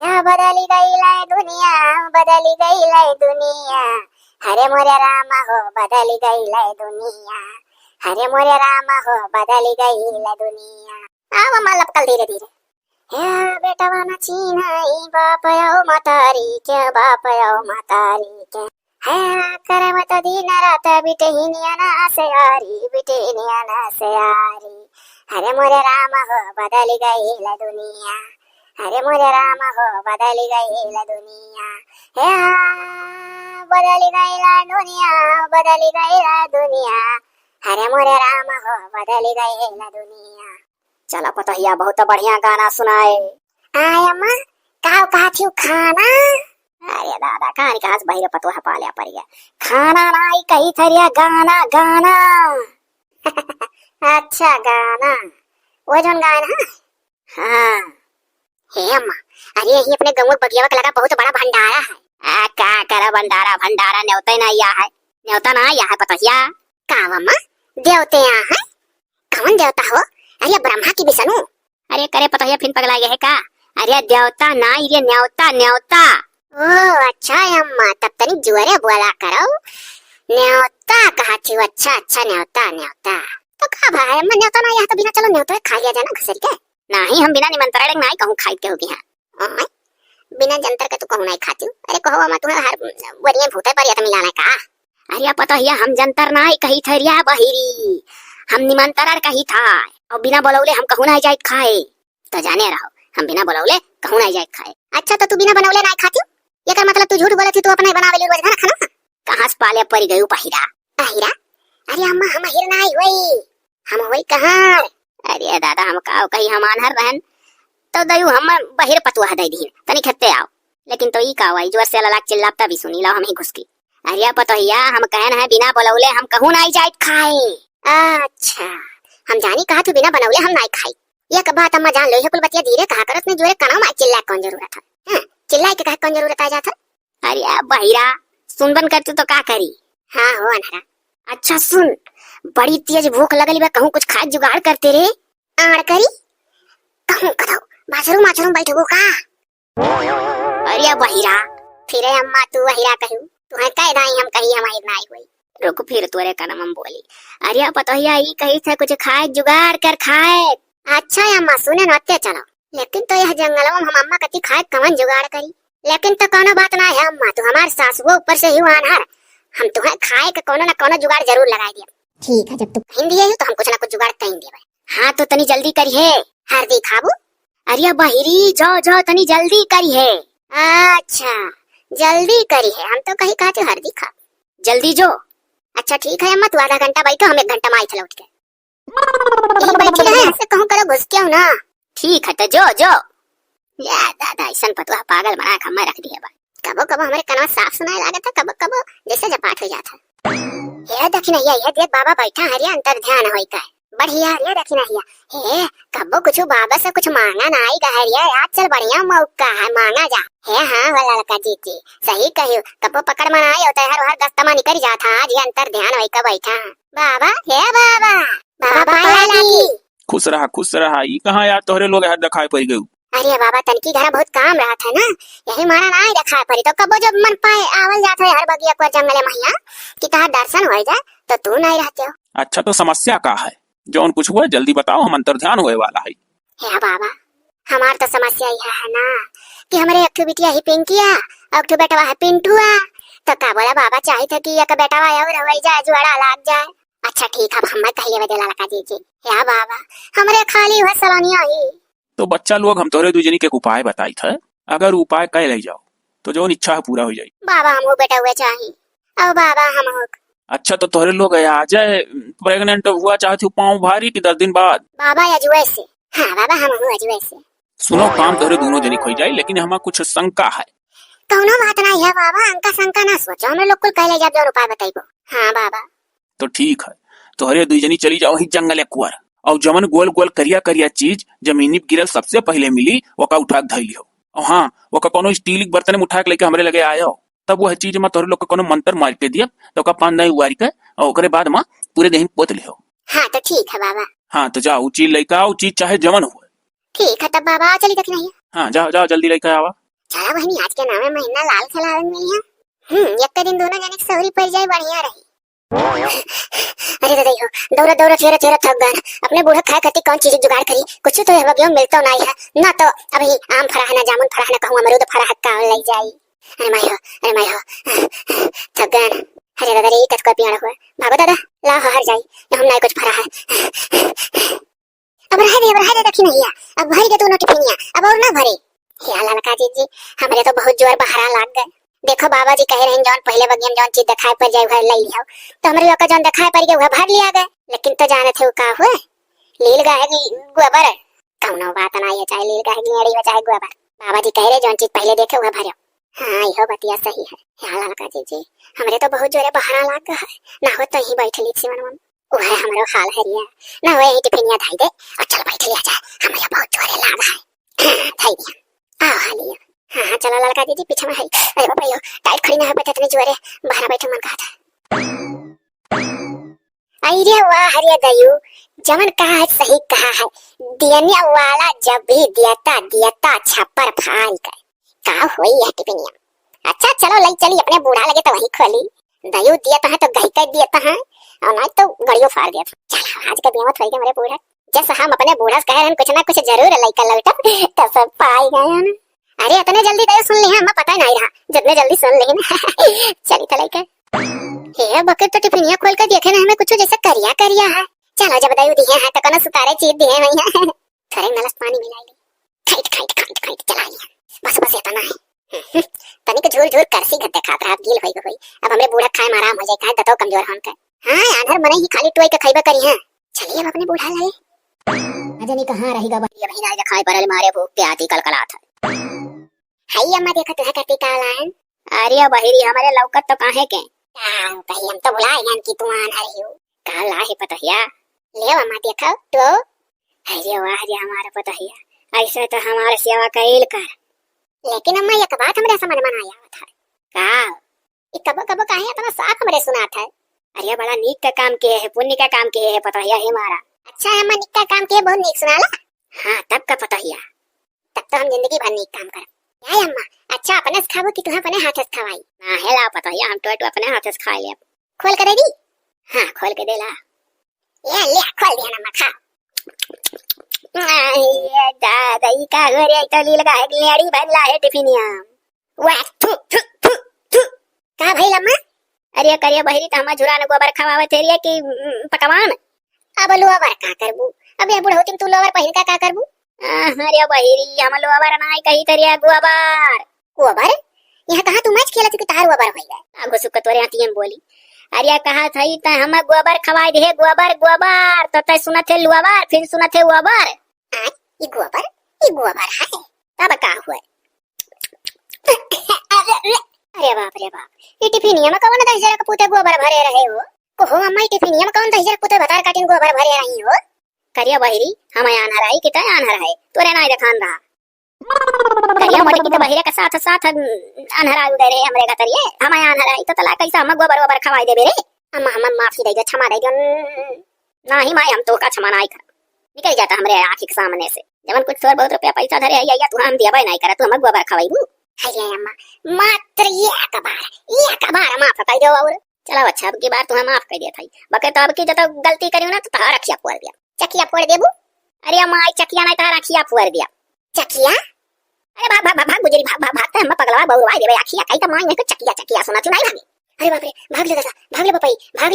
बदली गईलाय दुनिया, बदली गईलाय दुनिया, हरे मोरे राम हो बदली गईलाय दुनिया, हरे मोरे राम हो बदली गईलाय दुनिया। आवा मला कल धीरे धीरे हे बेटा वाना चीनाई बाप आओ मातारी के, बाप आओ मातारी के है करवत दिन रात बिटे हिनियाना से यारी, बिटे हिनियाना से यारी, हरे मोरे राम हो बदली गईलाय दुनिया, हरे मोरे राम हो बदली गईलाय दुनिया, हे बदली गईलाय दुनिया, बदली गईलाय दुनिया, हरे मोरे राम हो बदली गईलाय दुनिया। चला पतहिया बहुत बढ़िया गाना सुनाए। आय अम्मा काव कहा थी खाना? अरे दादा कहानी कहा बहिरे पतोहा पालिया पड़ गया, खाना नाई कही थरिया गाना गाना। अच्छा गाना वो जोन गाना। हाँ हे अम्मा, अरे यही अपने गाँव बगियावा का लगा बहुत बड़ा भंडारा है। क्या करा भंडारा, भंडारा न्योता ही नहीं आया है, न्योता ना आया है पतहिया। काव अम्मा देवते यहाँ है? कौन देवता हो? अरे ब्रह्मा की विष्णु? अरे करे पतहिया फिर पगला गया है का? अरे देवता ना ये न्योता न्योता। ओह अच्छा अम्मा तब तनी जुआरे बोला करो, न्योता कहा थी। अच्छा अच्छा न्योता न्योता तो कहा भाई अम्मा न्योता ना यहाँ तो बिना चलो न्योता खा लिया जाना घसर के। नहीं हम बिना निमंत्रण नहीं कहूँ खाई के होगी। हाँ बिना जंतर के तू कहूँ नहीं खाती। अरे कहो अम्मा तुम्हें हर वरियन भूते पर या मिलाना का? अरे पतहिया हम जंतर नहीं कही थरिया बहिरी, हम निमंत्रण कही था और बिना बोलौले हम कहूँ नहीं जाए खाए। तो जाने रहो हम बिना बोलौले कहूँ नहीं जाए खाए। अच्छा तो तू बिना बनौले नहीं खाती? ये का मतलब तू झूठ बोले थी, तू अपने बनावे ले रोज ना खाना? कहाँ से पाले पड़ गई पहिरा? पहिरा? अरे अम्मा हम हिर नहीं हुई, हम हुई कहाँ? अरे दादा हम काव कही हम आनहर रहन तो दयू हम बहिर पतुआ दे दी तनी खत्ते आओ। लेकिन तो ई काव आई जोर से ललाक चिल्लाता भी सुनी ला हम ही घुसकी। अरे पतोहिया हम कहन है बिना बोलौले हम कहूँ नहीं जाए खाए। अच्छा हम जानी कहा तू बिना बनौले हम नहीं खाई। ये बात अम्मा जान लो, ये कुल बतिया धीरे कहा करत ने जोरे कना मा चिल्ला कौन जरूरत है? चिल्लाए के कहा कौन जरूरत आ जाता? अरे बहिरा सुनबन करते तो का करी? हाँ हो अनहरा। अच्छा सुन, बड़ी तेज भूख लगली बा, कहूँ कुछ खाए जुगाड़ करते रे। आड़ करी कहूँ कदो बाथरूम माथरूम बैठबो का? अरे बहिरा फिर अम्मा तू बहिरा कहू तू है कह दाई हम कही हमारी नहीं हुई। रुक फिर तोरे कनम हम बोली। अरे पतोहिया ई कही था कुछ खाए जुगाड़ कर खाए। अच्छा अम्मा सुने नते चलो, लेकिन तो यह जंगल में हम अम्मा कति खाए कवन जुगाड़ करी? लेकिन तो कोनो बात ना है अम्मा, तू हमार सास वो ऊपर से ही आनहर, हम तुम्हें खाए के कोनो ना कोनो जुगाड़ जरूर लगाई दिया। ठीक है जब तू कहीं दिए तो हम कुछ ना कुछ जुगाड़ कहीं देवे। हाँ तो तनी जल्दी करिए। हल्दी खाबू? अरे बहिरी जाओ जाओ तनी जल्दी करिए। अच्छा जल्दी करी है, हम तो कहीं कहते हल्दी खा जल्दी जो। अच्छा ठीक है अम्मा तू आधा घंटा बैठो, हम 1 घंटा में आई लौट के। बैठी रहे ऐसे कहूँ करो घुस के ना। ठीक है तो जो जो। या दादा ऐसा पतुआ पागल बना के मैं रख दिया बा। कबो कबो हमारे कनवा साफ सुनाए लागत, कबो कबो जैसे जपाट हो जाता। ये देखी नहीं ये देख बाबा बैठा हरिया अंतर ध्यान होई का बढ़िया। ये देखी नहीं हे कबो कुछ बाबा से कुछ मांगा नहीं गहरिया, आज चल बढ़िया मौका है मांगा जा। हे हाँ वाला लड़का जी सही कहियो, कबो पकड़ मनाई होता है हर दस्ता निकल जाता। आज ये अंतर ध्यान होई का बैठा बाबा। हे बाबा बाबा खुश रहा ई कहाँ यार तोहरे लोग हर दिखाई पड़ गई। अरे बाबा तनकी घर बहुत काम रहा था ना, यही मारा ना दिखाई पड़ी तो कबो जब मन पाए आवल जाता है हर बगिया को जंगले मैया कि तार दर्शन हो जाए तो तू नहीं रहते हो। अच्छा तो समस्या का है? जौन कुछ हुआ जल्दी बताओ, हम अंतर ध्यान होए वाला है। हे बाबा हमार तो समस्या यह है ना कि हमारे एक बिटिया ही पिंकिया और एक बेटा है पिंटुआ, तो का बोला बाबा चाहे था कि एक बेटा और हो जाए जुआड़ा लाग जाए। अच्छा ठीक है हम कहिए बदला लगा दीजिए। या बाबा हमारे खाली हुआ सलोनिया ही तो बच्चा लोग हम तोरे दुजनी के उपाय बताई थे, अगर उपाय कह ले जाओ तो जो इच्छा है पूरा हो जाए। बाबा हम बेटा हुए चाहिए और बाबा हम हो। अच्छा तो तोरे लोग आ जाए प्रेग्नेंट हुआ चाहती पाँव भारी कि 10 दिन बाद? बाबा अजुए से। हाँ बाबा हम अजुए से। सुनो काम तोरे दोनों जनी हो जाए, लेकिन हमारा कुछ शंका है। कौनो बात नहीं है बाबा, अंका शंका ना सोचो, हम लोग कुल कह ले जाओ उपाय बताइबो। हाँ बाबा तो ठीक है, तोहरे दुई जनी चली जाओ ही जंगल कुआर, और जमन गोल गोल करिया करिया चीज जमीनी गिरल सबसे पहले मिली वका उठा के धैली हो। और हाँ वका कोनो स्टील बर्तन में उठा के लेके हमरे लगे आयो, तब वह चीज में तोहरे लोग को कोनो मंत्र मार के दिया तो का पान नहीं उगारी के और ओकरे बाद में पूरे देह पोत ले हो। हाँ तो ठीक है बाबा। हाँ तो जाओ चीज लेके आओ, चीज चाहे जमन हो। ठीक है तब बाबा चली तक नहीं। हाँ जाओ जाओ जल्दी लेके आवा। चला बहनी आज के नामे महीना लाल खिलावन में है। एक दिन दोनों जने सौरी पड़ जाए बढ़िया रही। अरे दादा हो दौड़ा दौड़ा चेहरा चेहरा थक गया। अपने बूढ़ा खाए खाती कौन चीज जुगाड़ करी, कुछ तो है बगियों मिलता नहीं है ना। तो अभी आम फरा है ना जामुन फरा है ना कहूँ अमरूद फरा है का लग जाई। अरे माई हो थक गया। अरे दादा रे कटका पियाड़ा हुआ भागो दादा ला हर जाई हम ना कुछ फरा है। अब रह दे रखी नहीं है। अब भर के तू टिफिनिया अब और ना भरे। हे अल्लाह का जी हमरे तो बहुत जोर बहरा लाग गए। देखो बाबा जी कह रहे हैं जौन पहले बगियम जौन चीज दिखाई पर जाए वह ले लिया, तो हमरे का जौन दिखाई पर गया वह भर लिया गए। लेकिन तो जाने थे वो का हुए लील गाय गोबर कौनो बात नहीं है, चाहे लील गाय गिलेड़ी हो चाहे गोबर। बाबा जी कह रहे जौन चीज पहले देखे वह भरो। हाँ यह बतिया सही है। हे अल्लाह का जी हमरे तो बहुत जोरे बहरा लाग गए है। ना हो तो ही बैठली थी मन वह हमरो हाल है रिया ना हो यही टिफिनिया धाई दे और चल बैठ लिया जाए। हमरे बहुत जोरे लाग है धाई दिया आओ हालिया। हाँ चलो लड़का दीदी पीछे में है। अरे बाबा यो टाइट खड़ी ना है पता इतने जोरे बाहर बैठे मन कहा था। अरे वाह हरिया दयू जमन कहा है सही कहा है। दियने वाला जब भी दियता छप्पर फाड़ गए का होई है टिफिनिया। अच्छा चलो ले चली अपने बूढ़ा लगे तो वही खोली दयू दिया है तो गही कर दिया है और ना तो गड़ियों फाड़ गया। चल आज का बियाह हो गया मेरे बूढ़ा जैसा हम अपने बूढ़ा से कह रहे हैं कुछ ना कुछ जरूर लइका लौटा तो सब पाई गए ना। अरे इतने जल्दी तो सुन ली हमें पता नहीं रहा जितने जल्दी सुन ली ना। चली तो लेकर हे बकेट तो टिफिनिया खोल कर देखे ना हमें कुछ जैसा करिया है। चलो जब दयू दिए हैं तो कौन सुतारे चीज दिए नहीं है। थोड़े नलस पानी मिला ली खाइट चला लिया बस इतना है। तनिक झूल करसी गद्दे खात रहा गील होई गई। अब हमरे बूढ़ा खाए में आराम हो जाए काहे दतो कमजोर होन का। हां आधर मने ही खाली टोई के खाइबा करी है। चलिए अब अपने बूढ़ा ले अजनी कहां रहेगा बहिया बहिना खाए परल मारे भूख के आती कलकलात है। हाय अम्मा देखो तुहा करती कालान। अरे बहिरी हमारे लौकत तो काहे के कहीं हम तो भुला गए कि तू आन रही हो काला है पतहिया ले अम्मा देखो तो। अरे वाह रे हमारा पतहिया ऐसे तो हमारे सेवा कइल कर। लेकिन अम्मा एक बात हमरे समझ में नहीं आवत है का ये कबो काहे इतना साफ हमरे सुनात है। अरे बड़ा नीक का काम किए है पुण्य का काम किए है पतहिया है हमारा। अच्छा है अम्मा नीक का काम किए बहुत नीक सुनाला। हाँ तब का पतहिया तब तो हम जिंदगी भर नीक काम कर यार अम्मा। अच्छा अपने से खाबो कि तुहा अपने हाथ से खवाई ना है ला पतहिया हम तो अपने हाथ से खा ले। खोल कर दी हाँ खोल के दे ला ये ले खोल दिया ना खा। ये दादा ई का घरे तो ली लगा है लेड़ी भरला है टिफिनिया वाह थु का भाई लम्मा। अरे करिया बहिरी त हम झुरा न गोबर खवावे तेरिया कि पकवान। अब लोवर का करबू अब ये बुढ़ होती तू लोवर पहिन का करबू। अरे बहिरी हम लोवर नहीं कही तेरिया गोबर यहाँ कहा तू मैच खेला कि तार गोबर होई गए आगो सुक तोरे आती बोली। अरे कहा थई त हम गोबर खवाई दे गोबर तो तय सुना थे लोवर फिर सुना थे गोबर। ये गोबर है तब का हुआ। अरे बाप ये टिफिनिया में कौन 10,000 का पुते गोबर भरे रहे हो को अम्मा टिफिनिया में कौन 10,000 पुते बता काटिन गोबर भरे रही हो। करिया बहिरी हम आना रही कि तय आना रहे तोरे नहीं देखान रहा। करिया मोटी के बहिरे के साथ अनहरा उदे रे हमरे गतरिए हम आना रही तो तला कैसा हम गोबर खवाई देबे रे। अम्मा हम माफी दे दो क्षमा दे दो नहीं माई हम तो का क्षमा नहीं कर निकल जाता हमरे आंखी के सामने से जवन कुछ थोड़ा बहुत रुपया पैसा धरे या तू हम दिया नहीं करे तू हम गोबर खवाईबू। अरे अम्मा मात्र एक बार माफ कर दो और चलो अच्छा अब की बार तू हम माफ कर दिया थई बके तो अब की जब गलती करियो ना तो तारा रखिया फोड़ दिया चकिया फोड़ देबू। अरे अम्मा आई चकिया नहीं तारा रखिया फोड़ दिया चकिया। अरे भाग गुजरी भागते हम पगलवा बहुरवा देबे आखिया कई त माई ने चकिया सुना तू नहीं भागे। अरे बाप रे भाग ले दादा भाग ले पपई भाग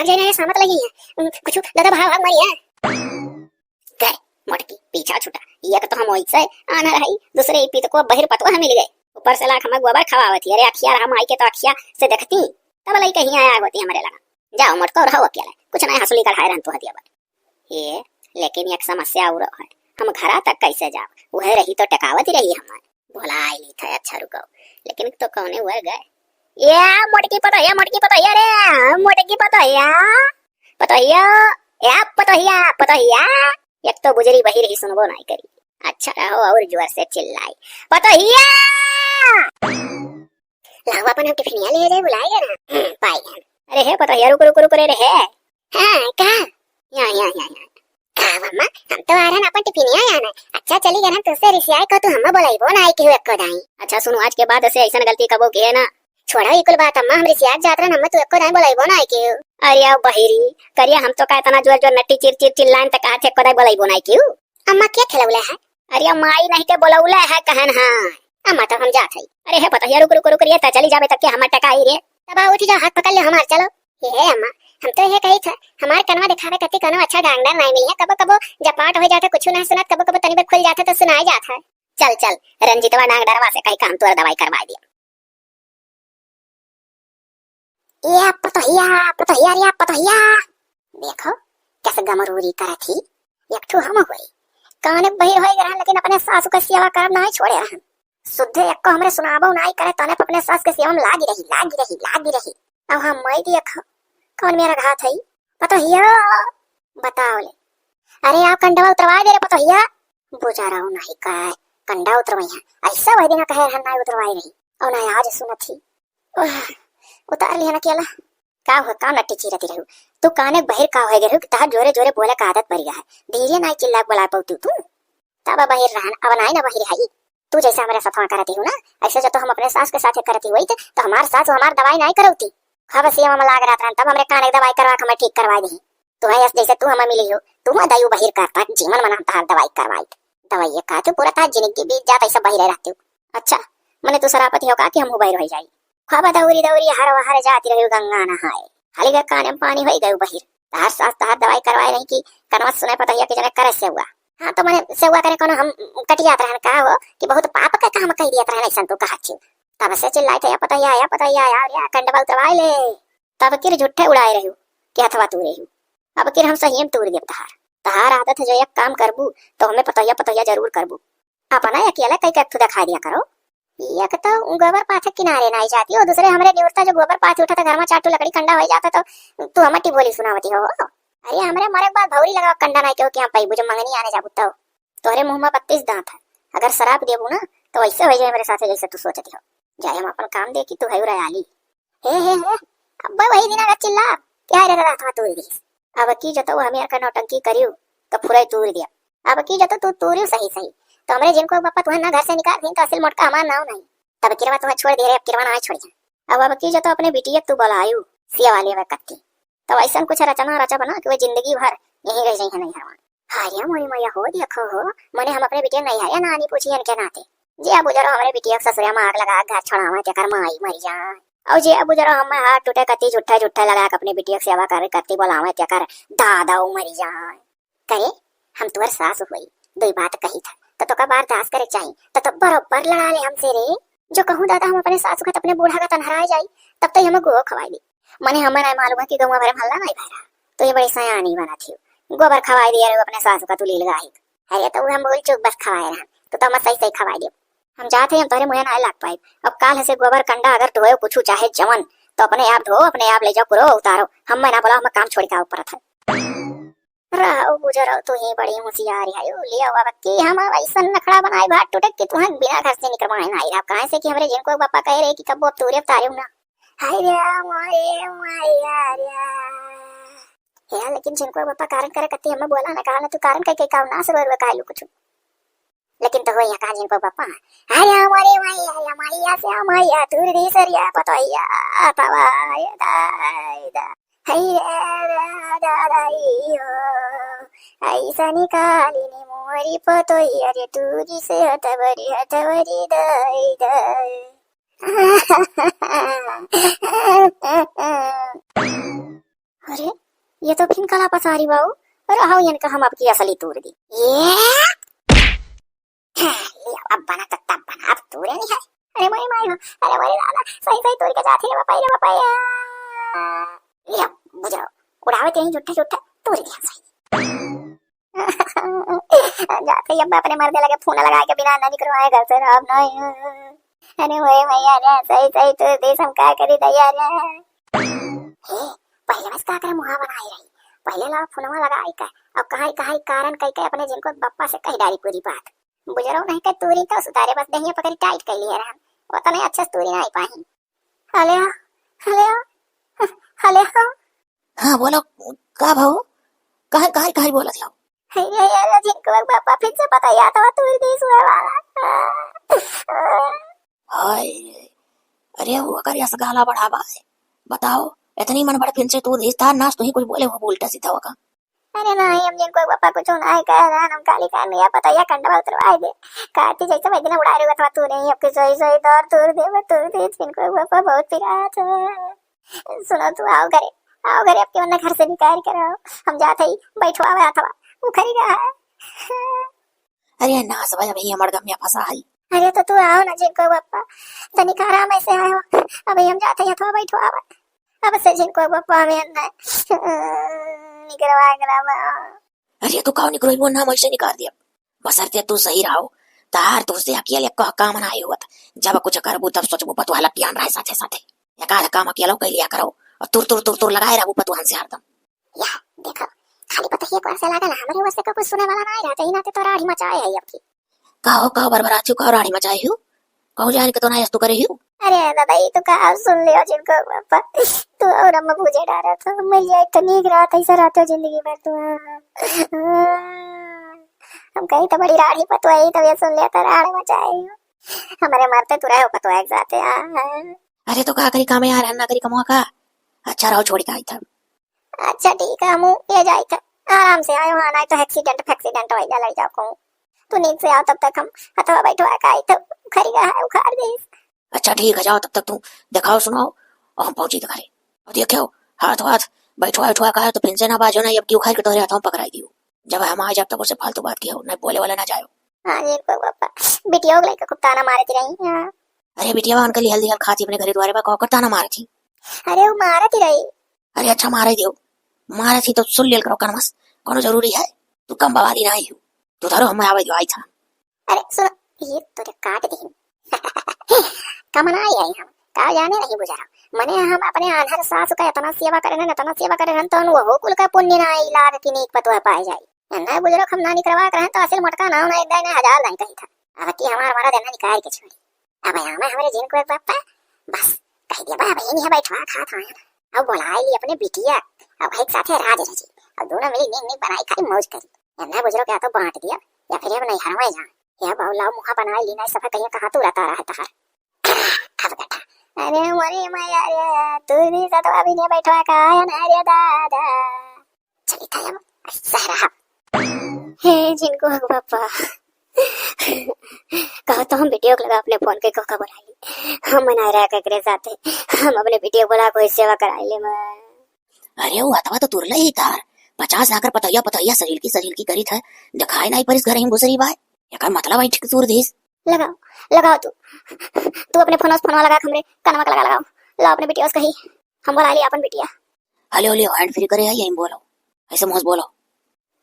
जाए ना सामत लगी है कुछ दादा भाग मरी है गए मोटकी पीछा छुटा ये तो हम ओइसे आना रही दूसरे पीत को बहिर पतवा मिल गए ऊपर से लाख हम गोबर खवावती। अरे अखिया हम आई के तो अखिया से देखती तब लई कहीं आया होती हमारे लगा जाओ मोटको रहो अकेला कुछ नहीं हंसुली कढ़ाई रहन तो हदिया ये। लेकिन एक समस्या और है हम घरा तक कैसे जाओ वह रही तो टकावत ही रही हमारे बोला आई था अच्छा रुको लेकिन तो कौने हुए गए या मोटकी पतोहिया रे मोटकी पतोहिया एक तो गुजरी बहिर ही सुनबो नहीं करी। अच्छा रहो और जोर से चिल्लाई पतोहिया लावा अपन टिफिनिया ले जाए बुलाएगा ना पाई। अरे हे पतोहिया रुक रे है हां का या हाँ मम्मा हम तो आ रहा अपन टिफिनिया आना। अच्छा चली गया ना तुझसे रिसियाई को तू हम बोलाई ना आई कि एको दाई। अच्छा सुनो आज के बाद ऐसे ऐसा गलती कबो किए ना छोड़ा इकुल बात अम्मा हम रिसियात जात रहा हम तू एको दाई बोलाई ना आई कि। अरे आओ बहिरी करिया हम तो का इतना जोर जोर नट्टी चिर चिर चिल्लाइन तक आथे एको दाई बोलाई ना आई कि। अम्मा क्या खिलौले है? अरे माई नहीं के बोलौले है कहन हां अम्मा तो हम जात हई। अरे है पता है रुक रुक रुक ये ता चली जाबे तक के हमर टका आई रे तब उठ जा हाथ पकड़ ले हमार चलो। ये अम्मा हम तो ये कही था हमार कनवा दिखावे कति कनो अच्छा डांगडर नहीं मिली है कबो कबो जपाट हो जाता कुछ ना सुनत कबो कबो तनी पे खुल जाता तो सुनाई जाता है। चल चल रंजीतवा डांगडरवा से कहीं काम तोर दवाई करवा दिया। ये पतोहिया रे पतोहिया देखो कैसे गमरूरी करे थी एक ठो हम होई काने बहिर होई गरा लेकिन अपने सासू के सेवा करब नहीं छोड़े रहन शुद्ध एक को हमरे सुनाबो नहीं करे तने अपने सास के सेवा में लागी रही अब हम मई देखो कौन मेरा घात है पतोहिया बताओ ले। अरे आप कंडवा उतरवा दे रे पतोहिया बुझा रहा हूं नहीं कह कंडा उतरवाई ऐसा वही दिन कहे हन नहीं उतरवाई रही और ना आज सुनत थी उतार लिया ना केला का हो काम नट्टी चीरती रहू तू काने बहिर का हो गए ता जोरे जोरे बोले का आदत पड़ गया है धीरे नहीं चिल्ला बोला पाऊ तू तब बहिर रहन अब नहीं ना बहिर है तू जैसे हमारे साथ करती हूँ ना ऐसे जो तो हम अपने सास के साथ करती हुई तो हमारे सास हमार दवाई नहीं करती खबर से हम लाग रहा था तब हमरे काने दवाई करवा के मैं ठीक करवा दी तो है जैसे तू हमें मिली हो तू मैं दयु बहिर करता जीवन मनाता हर दवाई करवाई दवाई ये का तू पूरा ता जिंदगी बीत जाता ऐसा बहिर रहती हूँ। अच्छा मने तू सरापति हो का कि हम बहिर हो जाई खबर दौरी दौरी हर जाती रही गंगा नहाए खाली घर काने में पानी हो गई बहिर तार सास तार दवाई करवाए नहीं की कनवा सुने पता है कि जने करे से हुआ हाँ तो मैंने सेवा करे कोनो हम कटियात रहन का हो कि बहुत पाप का काम कह दिया रहन ऐसा तो कहा छी तब से चिल्लाए थे पता या यार कंडवा उतरवाए ले तब किर झूठे उड़ाए रहू कि हथवा तू रहू अब किर हम सही में तूर देव तहार आदत है जो एक काम करबू तो हमें पतैया जरूर करबू अपना अकेला कई कथु दिखा दिया करो एक तो गोबर पाथे किनारे नहीं जाती हो दूसरे हमरे निवरता जो गोबर पाथे उठा था घर में चाटू लकड़ी कंडा हो जाता तो तू हमटी बोली सुनावती हो। अरे हमरे मरे बाद भौरी लगा कंडा नहीं क्यों कि हम पैबू जब मंगनी आने जाबू तो तोरे मुंह में 32 दांत है अगर शराब देबू ना तो ऐसे हो जाए मेरे साथ जैसे तू सोचती हो जाए हम अपन काम दे कि तू है रयाली हे अब वही दिन अगर चिल्ला क्या रे रात में तूर दी अब की जतो हमें का नौटंकी करियो तो पूरा तूर दिया अब की जतो तू तूरियो सही तो हमरे जिनको पापा तुहे ना घर से निकाल दी तो असल मोटका हमार नाव नहीं तब किरवा तुहे छोड़ दे रे अब किरवा ना छोड़ जा अब की जतो अपने बिटिया तू बोलायू सिया वाली वे कत्ती तो ऐसा कुछ रचा बना कि वो जिंदगी भर यही रह जाए नहीं हरवान हारिया मोरी मैया हो देखो हो मने हम अपने बिटिया नहीं हारिया नानी पूछी इनके नाते जी अब जरा हमारे बिटिया ससुरिया में आग लगा घर छोड़ावा ते कर माई मरी जाए और जी अब जरा हम हाथ टूटे कत्ती झूठा लगा अपने बिटिया सेवा कर करती बोलावा ते कर दादा मरी जाए करे हम तुअर सास हुई दो बात कही था तो का बार दास करे चाहिए तो बरोबर लड़ा ले हमसे रे जो कहूँ दादा हम अपने सासू का अपने बूढ़ा का तनहरा जाई तब तो हमें गोबर खवाई दी मने हमें नहीं मालूम है कि गौवा भरे हल्ला नहीं भरा तो ये बड़ी सयानी बना थी गोबर खवाई दिया रे अपने सासू का तू लील गाई अरे तो हम बोल चुप बस खवाए रहा तो हम सही खवाई दियो हम जाते हम तोरे मुहे ना लाग पाए अब काल से गोबर कंडा अगर धोए कुछ चाहे जवन तो अपने आप धो अपने आप ले जाओ करो उतारो हम मैं ना बोला हम काम छोड़ के ऊपर था रहो गुजरो तू ही बड़ी होशियारी है ले अब कि हम ऐसा नखड़ा बनाए भाट टूटे कि तुम बिना घर से निकलवाए ना आई कहां से कि हमरे जिनको पापा कह रहे कि कब अब तूरे तारे ना हाय रे मारे माया रे यार लेकिन जिनको पापा कारण करे कत्ती हमें बोला ना कहा ना तू कारण कई काम ना से रोए कालू कुछ लेकिन तो होया का जिनको पापा हाय मारे माया से माया तूर दी सरिया पतोया पवाया दा ऐसा निकालिनी मोरी पतोया रे तुरी से हटवरी दाई दाई अरे ये तो फिर कला पसारी बाऊ अरे हाउ यानी हम आपकी असली तोड़ दी ये अब बना तब बना अब तोड़े नहीं है अरे माई अरे मारे दादा सही तोड़ के जाते रे पापा ये बुझाओ उड़ावे तेरी झूठा तोड़ दिया सही जाते ही अब अपने मर्दे लगे फोन लगा के बिना नहीं करवाए घर से अब नहीं अरे ओए भैया रे सही तो देश हम क्या करी दैया रे हे पहले बस का करे मुहा बनाई रही पहले ला फोनवा लगाई का अब कहां कारण कई अपने जिनको बप्पा से कही डाली पूरी बात बुझरो नहीं के तूरी तो सुतारे बस दहिया पकड़ी टाइट कर लिया रहा वो तो नहीं अच्छा तूरी नहीं पाई हेलो हाँ बोलो का भाऊ कहा बोला था अरे यार जिनको बापा फिर से पता या तो तू देश वाला। हाय, अरे वो कर यस गाला बढ़ावा है। बताओ, इतनी मन बड़ फिर से तू देश था नाच, तू ही कुछ बोले वो उल्टा सीधा होगा। अरे नहीं हम जिनको बापा कुछ ना है कह रहा हम काली का नहीं पता या कंडवा उतरवाए दे काटी जैसे वैदिन उड़ा रहे अथवा तू नहीं अब के सही सही दौर तूर दे जिनको बापा बहुत पिरा था। सुनो तू आओ घरे आपके वरना घर से निकाल करो हम जाते ही बैठवा हुआ अथवा वो खरीदा है। अरे ना सब अभी हमर गम में फंसा है। अरे तो तू आओ ना जिनको बापा तनिक आराम ऐसे आयो अभी हम जाते हैं अथवा बैठवा अब से जिनको बापा में निकलवा गला। अरे तू काव निकलो वो ना मुझसे निकाल दिया बसरते तू सही रहो तार तो से अकेले का काम ना आयो होता जब कुछ करबू तब सोचबू पतवाला पियान रहे साथे साथे एकाध काम अकेला कर लिया करो और तुर लगाए रहू पतवान से हरदम। या देखो खाली पता ही एक से लागल हमरे वसे का कुछ सुने वाला ना रहता ही ना ते तो राड़ी मचाए है अब की कहो बरबराचू कहो राड़ी मचाए हो कहो जान के तो ना तू करे हो। अरे दादा ये तो कहा सुन लियो जिनको पापा तू और अम्मा मुझे डरा था मिल जाए तो नीक रात ऐसा रात जिंदगी भर तू हम कहीं तो बड़ी राड़ी पतो है तो ये सुन लिया तो राड़ी मचाए हमारे मरते तू रहे हो पतो एक जाते। अरे तो का करी काम यार ना करी कमवा का अच्छा रहो छोड़ के आई था। अच्छा ठीक है हम ये जाए था आराम से आयो हाँ नहीं तो एक्सीडेंट हो जा लड़ जाओ कहूँ तू नींद से आओ तब तक हम अथवा बैठवा का आई तो खरीदा है उखाड़ दे। अच्छा ठीक है जाओ तब तक तू दिखाओ सुनाओ और हम पहुंची दिखाए और देखो हाथ बैठवा का है तो फिर से ना बाजो ना अब क्यों खाई के तोरे हाथों पकड़ाई दियो जब हम आ जब तक उससे फालतू बात किया ना बोले वाला ना जाओ। हाँ जी पापा बिटिया हो गई का कुत्ता ना मारती रही। हाँ अरे बिटिया अंकल हल्दी हल खाती अपने घर द्वारे पर करता ना मारी थी। अरे वो मारती रही। अरे अच्छा मारे दियो मारे थी तो सुन लिया करो करमस कोनो जरूरी है तू कम बवाली ना आई हो तू धरो हम आवे जो आई था। अरे सुनो ये तो काट दी कमना आई हम का जाने नहीं बुझा मने हम अपने आधार सास का इतना सेवा करे तो वो कुल का पुण्य ना लाग की नीक पतवा पाए जाए ना बुझरो हम ना निकलवा करे तो असल मटका ना ना एक ना हजार नहीं कही था अब की हमारा देना निकाल के छोड़ी अब हमें हमारे जिन को एक बापा बस कह दिया बा बहन है बैठवा खा था अब बुलाई ली अपने बिटिया अब एक साथ राज रजी अब दोनों मिली नीक नीक बनाई खाई मौज करी ना बुझरो क्या तो बांट दिया या फिर अब नहीं हरवाए जा या बहुला मुहा बनाई ली ना सफा कहीं कहा तू रहता रहा था खब बैठा अरे मरे माया रे तू भी तो अभी नहीं बैठवा का आया ना रे दादा चली था अब ऐसा रहा हे जिनको पापा कहा तो हम वीडियो लगा अपने फोन के को खबर आई हम मना रहा के साथ हम अपने वीडियो बोला कोई सेवा कराई ले मैं। अरे वो हथवा तो तुरला ही था 50 आकर पतैया सरील की करी था दिखाई नहीं पर इस घर में घुसरी बाय या मतलब आई ठीक सूर देश लगाओ तू अपने फोन लगा हमरे कनवा का लगाओ ला अपने बिटिया कही हम बोला ली अपन बिटिया हेलो हैंड फ्री करे यही बोलो ऐसे मुंह बोलो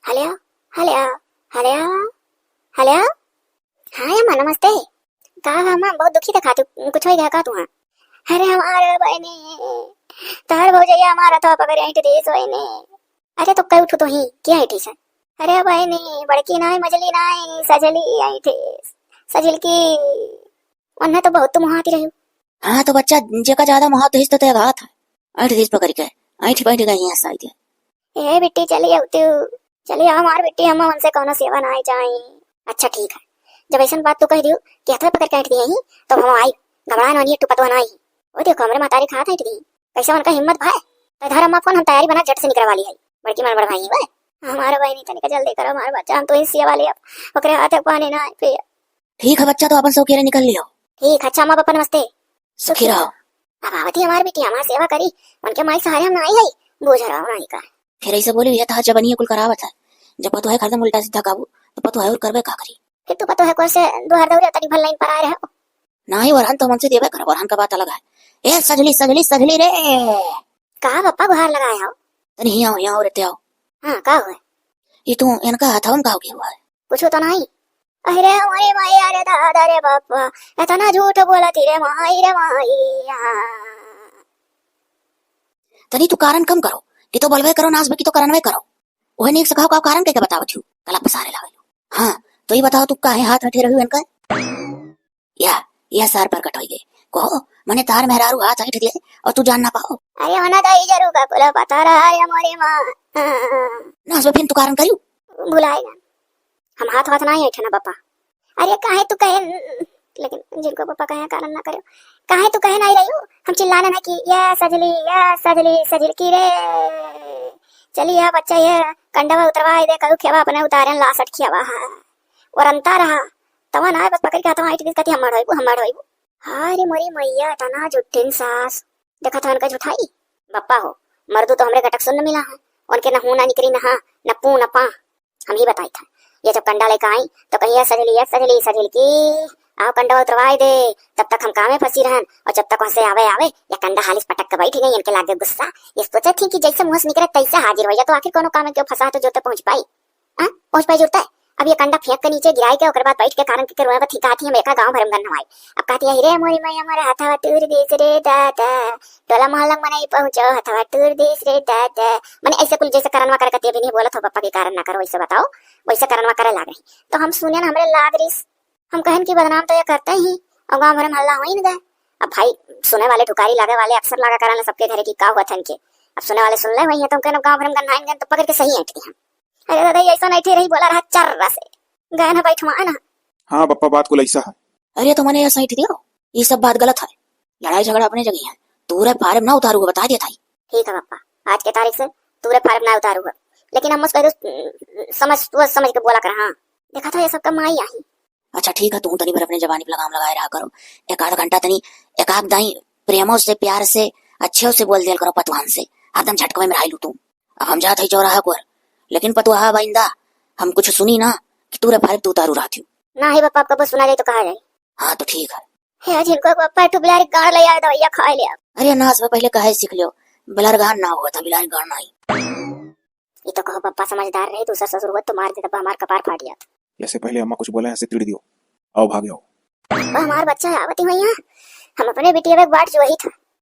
हेलो हाँ अम्मा नमस्ते का अम्मा बहुत दुखी था तू कुछ हो गया का तू। अरे हमारे बहने तार भौजैया हमारा तो पकड़ ऐट देश होइने अरे तो कई उठो तो ही क्या ऐठी से अरे बहने बड़की नाई मजली नाई सजली ऐठे सजल की उन्हें तो बहुत मुहाती रही। हाँ तो बच्चा जेका ज्यादा मुहात हिस तो बात है ऐठ देश पकड़ के ऐठ बैठ गई है साइड ए बिट्टी चलिए हमार बिट्टी हम उनसे कोनो सेवा ना आई जाए। अच्छा ठीक है जब ऐसा बात तो कह दियो कि हथवा पकड़ के ऐठ दिए ही तो हम आई घबरा ना नहीं टुपतवा ना आई वो देखो हमरे मातारी खात ऐठ दी कैसे उनका हिम्मत भाई तो इधर अम्मा फोन हम तैयारी बना झट से निकलवा ली है बड़की मन बड़ भाई भाई हमारे बहनी तनिक जल्दी करो हमारे बच्चा हम तो ही सेवा ले अब ओकरे हाथे पानी ना फिर ठीक है बच्चा तो अपन सो निकल लियो ठीक अच्छा अम्मा पापा नमस्ते सुखी रहो। अब आवती हमारी बेटी हमारी सेवा करी उनके माई सहारे हम ना आई है बोझ रहा नहीं का फिर ऐसे बोले ये था जब कुल करावत है जब पतो है खर्दम उल्टा सीधा काबू तो पतो है और करबे का करी फिर तू पतो है कोई से दोहर दौरे तनी भल लाइन पर आ रहे हो नहीं वरहन तो मनसे देवे कर वरहन का बात अलग है। ए सजली रे कहा पापा गुहार लगाया हो तनी यहाँ रहते आओ। हाँ का हुआ ये तू इनका हथवम का हो गया हुआ है कुछ तो नहीं। अरे हमारे माई अरे दादा रे बापा इतना झूठ बोला रे माई तनी तू कारण कम करो कि तो बलवे करो नाच की तो करनवे करो वह नहीं सखाओ का कारण के बताओ थी कला पसारे लावे। हाँ तो ये बताओ तू काहे हाथ हटे रही इनका या सार पर कटोई गए कहो मने तार मेहरारू हाथ हट दिए और तू जान ना पाओ। अरे मना दाई जरूर का कुला पता रहा है हमारी मां नाच फिर तू कारण करियो भुलाएगा। हम हाथ हाथ नहीं ऐठे ना पापा। अरे काहे तू कहे, लेकिन जिनको पापा कहे कारण ना करे, काहे तू कहे नहीं रही हो। हम चिल्लाना ना कि या सजली सजल की रे, चली या बच्चा ये कंडवा उतरवा दे करू खेवा अपने उतारन लासट खेवा है और अंता रहा तवा ना बस पकड़ के हाथ में कति हम मड़ोइबू। हारे मोरी मैया तना जुट्टिन सास देखा था उनका जुठाई बप्पा हो मर्दू तो हमरे गटक सुन मिला है, उनके न हूं ना निकरी न हाँ न पू न पा। हम ही बताई था ये जब कंडा लेकर आई तो कहीं सजली की आओ कंडा उतरवाई दे, तब तक हम काम में फंसी रहन और जब तक वहां आवे या कंडा हालिस पटक के बैठी गई इनके लागे गुस्सा। ये सोचा थी कि जैसे मुंह से निकले तैसे हाजिर हो जा, तो आखिर कोनो काम में क्यों फंसा तो जो तक पहुंच पाई। हां पहुंच पाई जुड़ता है। अब ये कंडा फेंक के नीचे गिराई के ओकर बाद बैठ के कारण के रोए बथी काती हम एका गांव भरम गन हवाई। अब काती रे मोरी मैया हमारे हाथवा टूर देस रे दादा, टोला मोहल्ला में नहीं पहुंचो हाथवा टूर देस रे दादा। माने ऐसे कुल जैसे करनवा कर के भी नहीं बोलत हो पापा के कारण ना करो, वैसे बताओ वैसे करनवा करे लाग रही। तो हम सुने ना हमरे लाग रही, हम कहन की बदनाम तो ये करते ही और गांव भर में हल्ला हो ही नहीं गए। अब भाई सुने वाले ठुकारी लागे वाले अक्सर लगा कराना सबके घरे की का हुआ था इनके। अब सुने वाले सुन ले वही है, तुम कहना गांव भर में गन्नाइन गए तो पकड़ के सही हट हम। अरे दादा ऐसा नहीं रही बोला रहा चर्रा से गए ना बैठवा ना। हाँ बप्पा बात को ऐसा है। अरे तो मैंने ऐसा ही दियो, ये सब बात गलत है। लड़ाई झगड़ा अपने जगह है, तूरे फार्म ना उतारूंगा बता दिया था। ठीक है पापा आज के तारीख से तूरे फार्म ना उतारूंगा, लेकिन हम उसको समझ के बोला कर। हाँ देखा था ये सब कम आई आई। अच्छा ठीक है, तू तनी पर अपने जवानी पे लगाम लगाए रहा करो। एक आध घंटा तनी एक आध दाई प्रेमों से प्यार से अच्छे से बोल दिया करो पतवान से, हरदम झटके में रह लू तू। अब हम जाते ही चौराहा पर, लेकिन पतवाहा बाइंदा हम कुछ सुनी ना कि तूरे फाइव तू उतारू रहा थी ना ही पापा आपका बस सुना जाए तो कहा जाए। हाँ तो ठीक है। हे जिनको पापा टू बिलारी गाड़ ले आया दवाइयां खा लिया। अरे नाच में पहले कहे सीख लियो, बिलार गान ना हुआ था बिलार गान नहीं। ये तो कहो पापा समझदार रहे, दूसरा ससुर हुआ तो मार दे तब हमार कपार फाट गया। ऐसे पहले अम्मा कुछ बोला ऐसे तिड़ दियो, आओ भागे आओ। हमार बच्चा आवती भैया, हम अपने बिटिया में बाट जो वही था।